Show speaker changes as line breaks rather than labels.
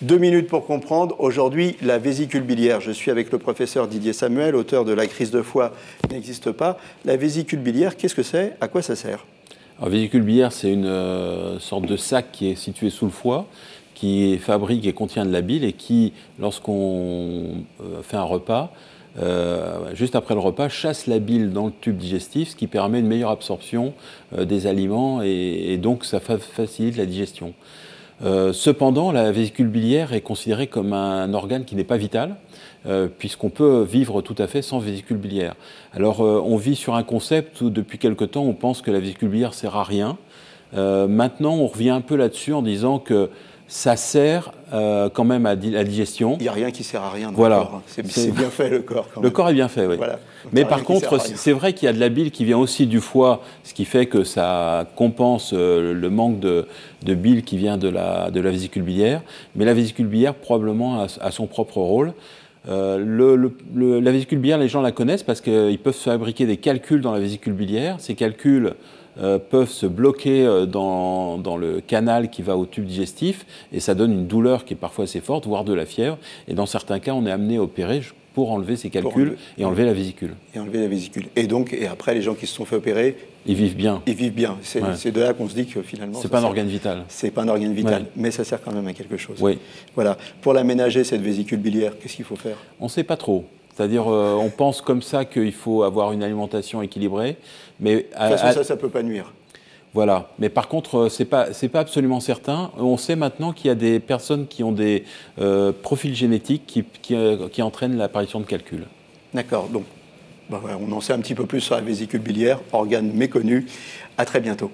2 minutes pour comprendre. Aujourd'hui, la vésicule biliaire. Je suis avec le professeur Didier Samuel, auteur de La crise de foie n'existe pas. La vésicule biliaire, qu'est-ce que c'est? À quoi ça sert?
Alors, vésicule biliaire, c'est une sorte de sac qui est situé sous le foie, qui fabrique et contient de la bile et qui, lorsqu'on fait un repas, juste après le repas, chasse la bile dans le tube digestif, ce qui permet une meilleure absorption des aliments et donc ça facilite la digestion. Cependant, la vésicule biliaire est considérée comme un organe qui n'est pas vital, puisqu'on peut vivre tout à fait sans vésicule biliaire. Alors, on vit sur un concept où, depuis quelque temps, on pense que la vésicule biliaire ne sert à rien. Maintenant, on revient un peu là-dessus en disant que ça sert quand même à la digestion.
Il n'y a rien qui sert à rien dans
voilà.
le corps. C'est bien fait, le corps. Quand même.
Le corps est bien fait, oui.
Voilà.
Mais par contre, c'est vrai qu'il y a de la bile qui vient aussi du foie, ce qui fait que ça compense le manque de bile qui vient de la vésicule biliaire. Mais la vésicule biliaire, probablement, a son propre rôle. La vésicule biliaire, les gens la connaissent parce qu'ils peuvent fabriquer des calculs dans la vésicule biliaire. Ces calculs peuvent se bloquer dans le canal qui va au tube digestif et ça donne une douleur qui est parfois assez forte, voire de la fièvre. Et dans certains cas, on est amené à opérer pour enlever ces calculs et enlever la vésicule.
Et enlever la vésicule. Et après, les gens qui se sont fait opérer...
Ils vivent bien.
Ils vivent bien. C'est de là qu'on se dit que finalement...
C'est pas un organe vital.
C'est pas un organe vital, mais ça sert quand même à quelque chose.
Oui.
Voilà. Pour l'aménager, cette vésicule biliaire, qu'est-ce qu'il faut faire?
On ne sait pas trop. C'est-à-dire, on pense comme ça qu'il faut avoir une alimentation équilibrée. Mais
de toute façon, ça ne peut pas nuire.
Voilà. Mais par contre, c'est pas absolument certain. On sait maintenant qu'il y a des personnes qui ont des profils génétiques qui entraînent l'apparition de calculs.
D'accord. Donc, on en sait un petit peu plus sur la vésicule biliaire, organe méconnu. À très bientôt.